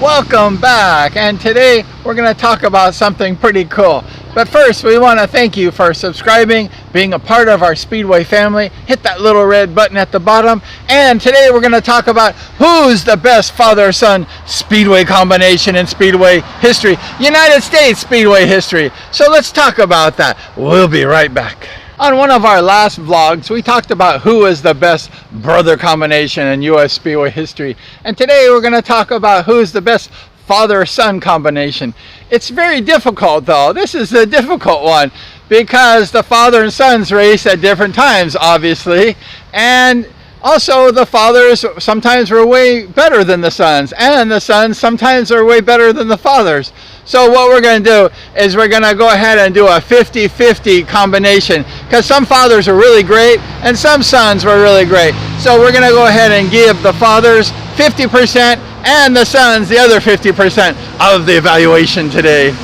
Welcome back, and today we're going to talk about something pretty cool. But first, we want to thank you for subscribing, being a part of our Speedway family. Hit that little red button at the bottom. And today we're going to talk about who's the best father-son Speedway combination in Speedway history, United States Speedway history. So let's talk about that. We'll be right back. On one of our last vlogs, we talked about who is the best brother combination in U.S. Speedway history. And today we're going to talk about who's the best father-son combination. It's very difficult though. This is a difficult one because the father and sons race at different times, obviously. And also the fathers sometimes were way better than the sons, and the sons sometimes are way better than the fathers. So what we're going to do is we're going to go ahead and do a 50-50 combination, because some fathers are really great and some sons were really great. So we're going to go ahead and give the fathers 50% and the sons the other 50% of the evaluation today.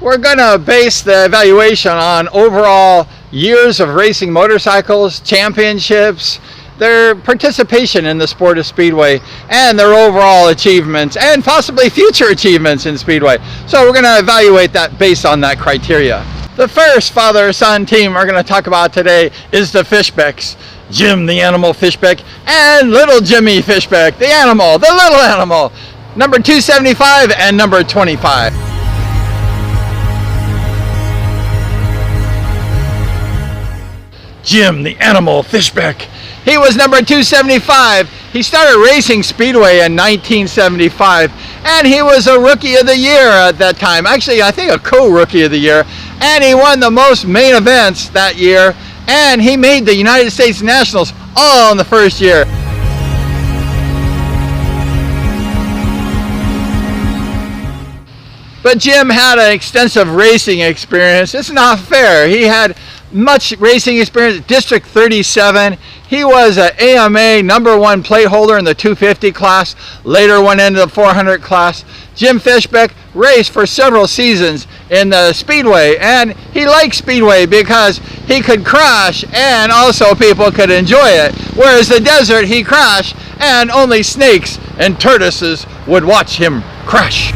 We're going to base the evaluation on overall years of racing motorcycles, championships, their participation in the sport of Speedway, and their overall achievements and possibly future achievements in Speedway. So we're going to evaluate that based on that criteria. The first father-son team we're going to talk about today is the Fischbecks. Jim the Animal Fischbeck and little Jimmy Fischbeck, the animal, the little animal, number 275 and number 25. Jim the Animal Fischbeck. He was number 275. He started racing Speedway in 1975, and he was a Rookie of the Year at that time. Actually, I think a co-Rookie of the Year, and he won the most main events that year, and he made the United States Nationals all in the first year. But Jim had an extensive racing experience. It's not fair. He had much racing experience. District 37. He was an AMA #1 plate holder in the 250 class. Later went into the 400 class. Jim Fischbeck raced for several seasons in the Speedway, and he liked Speedway because he could crash and also people could enjoy it. Whereas the desert, he crashed and only snakes and tortoises would watch him crash.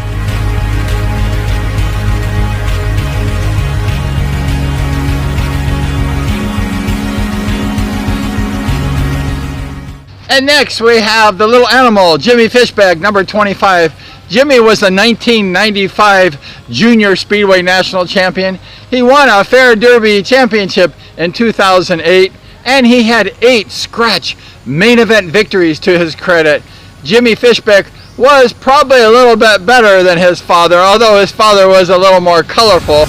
And next we have the little animal, Jimmy Fischbeck, number 25. Jimmy was the 1995 Junior Speedway National Champion. He won a Fair Derby Championship in 2008, and he had 8 scratch main event victories to his credit. Jimmy Fischbeck was probably a little bit better than his father, although his father was a little more colorful.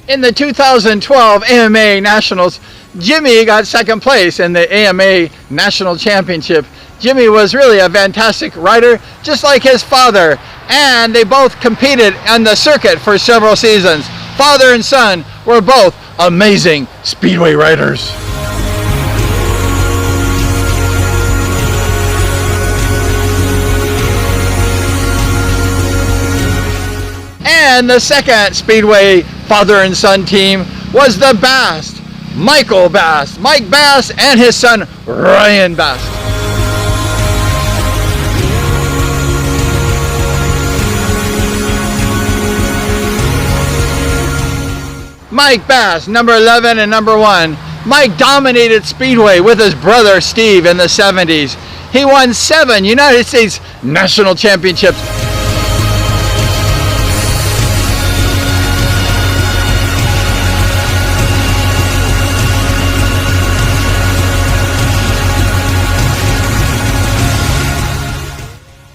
In the 2012 AMA Nationals, Jimmy got second place in the AMA National Championship. Jimmy was really a fantastic rider, just like his father, and they both competed on the circuit for several seasons. Father and son were both amazing Speedway riders. And the second Speedway father and son team was the Bast, Nicol Bast, Mike Bast, and his son Ryan Bast. Mike Bast, number 11 and number 1. Mike dominated Speedway with his brother Steve in the 70s. He won 7 United States National Championships.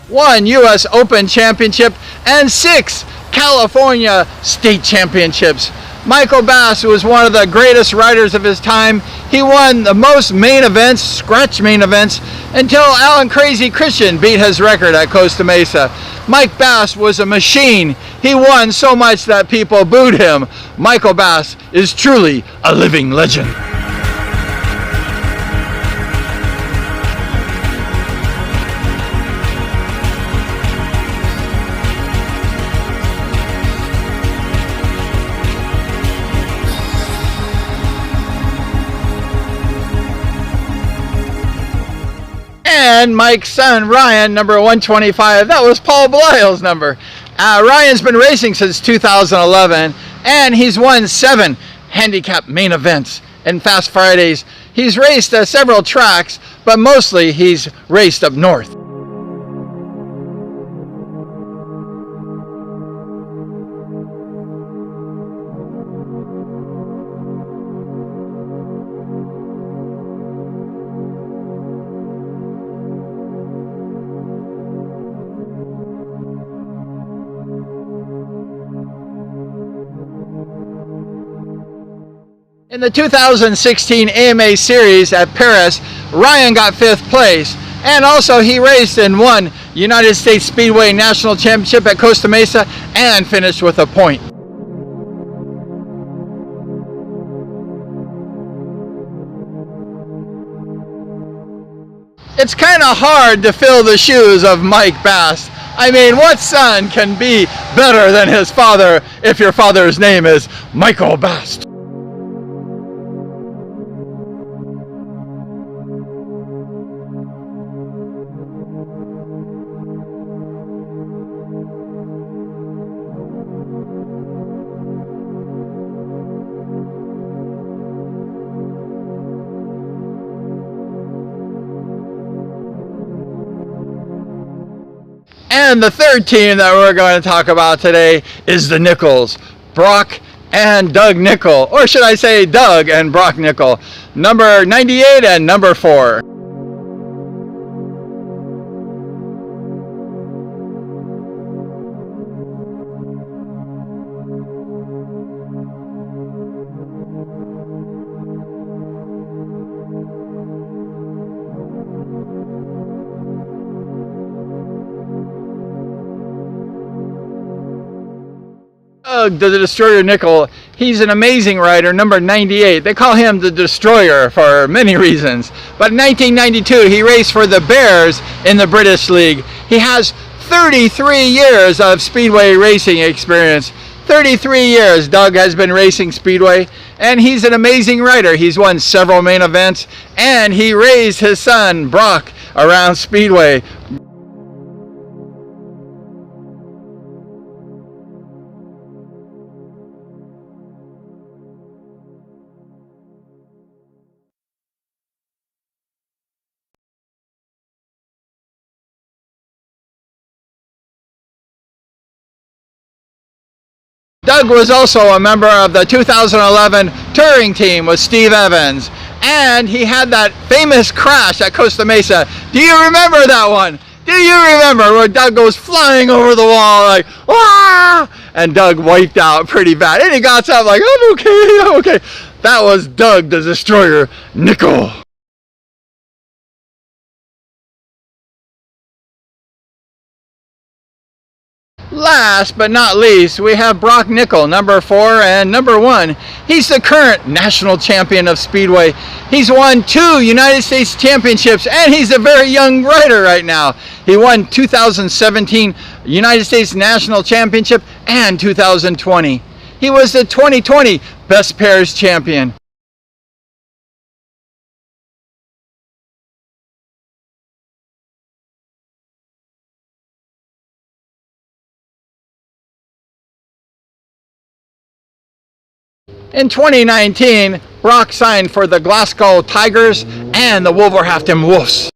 One U.S. Open Championship and 6 California State Championships. Michael Bast was one of the greatest riders of his time. He won the most main events, scratch main events, until Alan Crazy Christian beat his record at Costa Mesa. Mike Bast was a machine. He won so much that people booed him. Michael Bast is truly a living legend. and Mike's son, Ryan, number 125. That was Paul Blyle's number. Ryan's been racing since 2011, and he's won 7 handicap main events and Fast Fridays. He's raced several tracks, but mostly he's raced up north. In the 2016 AMA Series at Paris, Ryan got 5th place, and also he raced and won United States Speedway National Championship at Costa Mesa and finished with a point. It's kind of hard to fill the shoes of Mike Bast. I mean, what son can be better than his father if your father's name is Michael Bast? And the third team that we're going to talk about today is the Nichols, Broc and Doug Nichol, or should I say Doug and Broc Nichol, number 98 and number 4. Doug, the Destroyer Nichol, he's an amazing rider, number 98. They call him the Destroyer for many reasons. But in 1992, he raced for the Bears in the British League. He has 33 years of Speedway racing experience. 33 years Doug has been racing Speedway, and he's an amazing rider. He's won several main events, and he raised his son, Broc, around Speedway. Doug was also a member of the 2011 touring team with Steve Evans, and he had that famous crash at Costa Mesa. Do you remember that one? Do you remember where Doug goes flying over the wall like, "Wah!" And Doug wiped out pretty bad, and he got up like, I'm okay. That was Doug the Destroyer Nichol. Last but not least, we have Broc Nichol, number 4 and number 1. He's the current national champion of Speedway. He's won 2 United States championships, and he's a very young rider right now. He won 2017 United States National Championship and 2020. He was the 2020 Best Pairs champion. In 2019, Broc signed for the Glasgow Tigers and the Wolverhampton Wolves.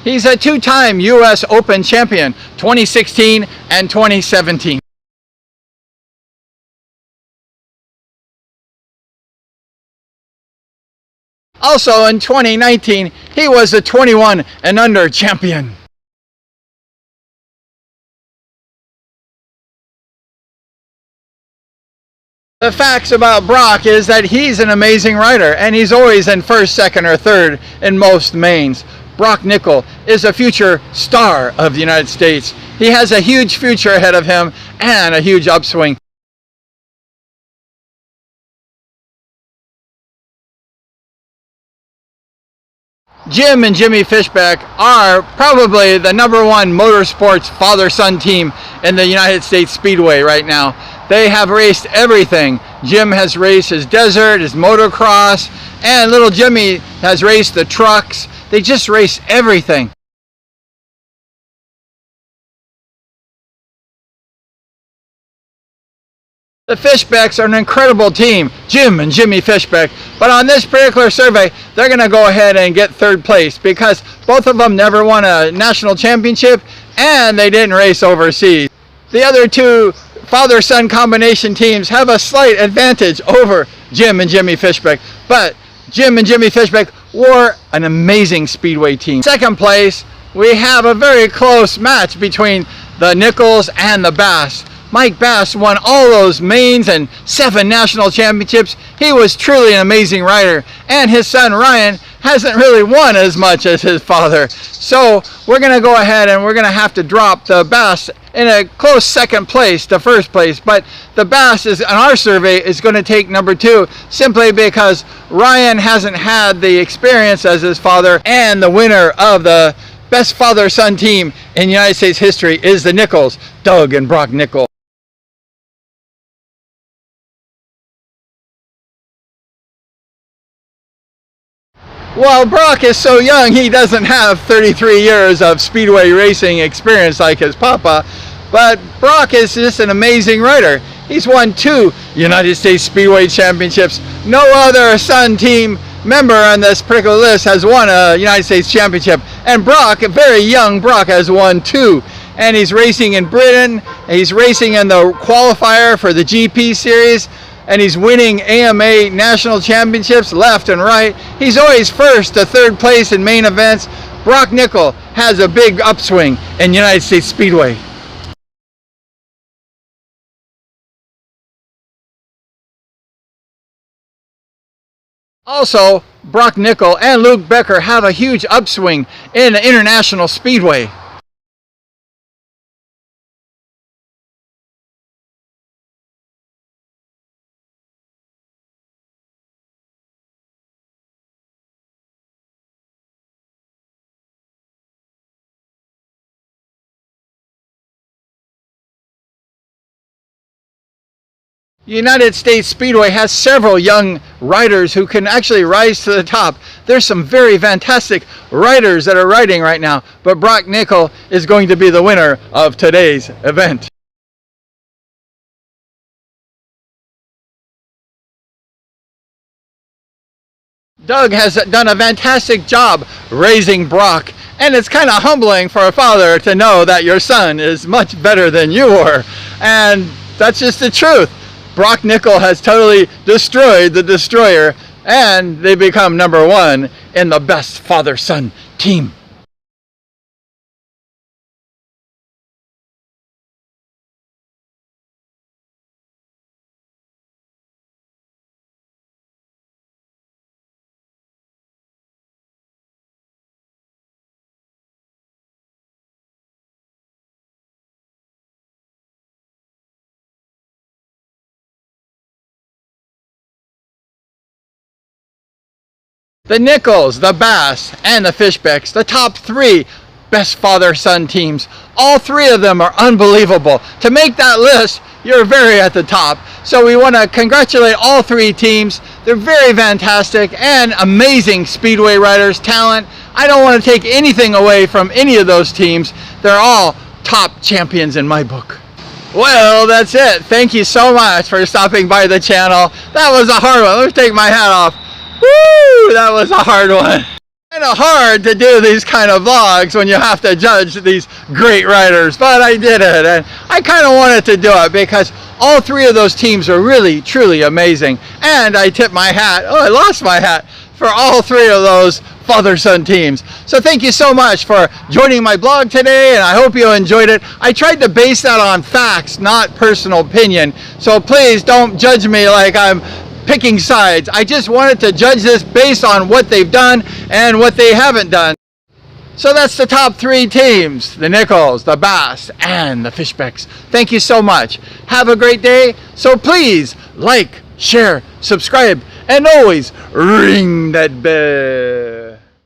He's a 2-time U.S. Open champion, 2016 and 2017. Also in 2019, he was a 21 and under champion. The facts about Broc is that he's an amazing rider, and he's always in 1st, 2nd, or 3rd in most mains. Broc Nichol is a future star of the United States. He has a huge future ahead of him and a huge upswing. Jim and Jimmy Fischbeck are probably the #1 motorsports father-son team in the United States Speedway right now. They have raced everything. Jim has raced his desert, his motocross, and little Jimmy has raced the trucks. They just race everything. The Fischbecks are an incredible team, Jim and Jimmy Fischbeck, but on this particular survey, they're going to go ahead and get third place because both of them never won a national championship and they didn't race overseas. The other two father-son combination teams have a slight advantage over Jim and Jimmy Fischbeck, but Jim and Jimmy Fischbeck were an amazing Speedway team. Second place, we have a very close match between the Nichols and the Bast. Mike Bast won all those mains and 7 national championships. He was truly an amazing rider, and his son Ryan hasn't really won as much as his father. So we're going to go ahead and we're going to have to drop the Bast in a close second place to first place, but the Bast is on our survey is going to take number 2 simply because Ryan hasn't had the experience as his father, and the winner of the best father-son team in United States history is the Nichols, Doug and Broc Nicol. While Broc is so young, he doesn't have 33 years of Speedway racing experience like his papa, but Broc is just an amazing rider. He's won 2 United States Speedway championships. No other son team member on this particular list has won a United States championship, and Broc, a very young Broc, has won 2. And he's racing in Britain, he's racing in the qualifier for the GP series, and he's winning AMA national championships left and right. He's always first to third place in main events. Broc Nicol has a big upswing in United States Speedway. Also, Broc Nicol and Luke Becker have a huge upswing in the international Speedway. United States Speedway has several young riders who can actually rise to the top. There's some very fantastic riders that are riding right now, but Broc Nicol is going to be the winner of today's event. Doug has done a fantastic job raising Broc, and it's kind of humbling for a father to know that your son is much better than you were, and that's just the truth. Broc Nicol has totally destroyed the destroyer, and they become number 1 in the best father-son team. The Nichols, the Bast, and the Fischbecks, the top 3 best father-son teams. All 3 of them are unbelievable. To make that list, you're very at the top. So we want to congratulate all 3 teams. They're very fantastic and amazing Speedway riders, talent. I don't want to take anything away from any of those teams. They're all top champions in my book. Well, that's it. Thank you so much for stopping by the channel. That was a hard one. Let me take my hat off. Woo! That was a hard one. Kind of hard to do these kind of vlogs when you have to judge these great riders, but I did it, and I kind of wanted to do it because all 3 of those teams are really, truly amazing. And I tip my hat, oh, I lost my hat, for all 3 of those father-son teams. So thank you so much for joining my blog today, and I hope you enjoyed it. I tried to base that on facts, not personal opinion, so please don't judge me like I'm picking sides. I just wanted to judge this based on what they've done and what they haven't done. So that's the top 3 teams, the Nichols, the Bast, and the Fischbecks. Thank you so much. Have a great day. So please like, share, subscribe, and always ring that bell.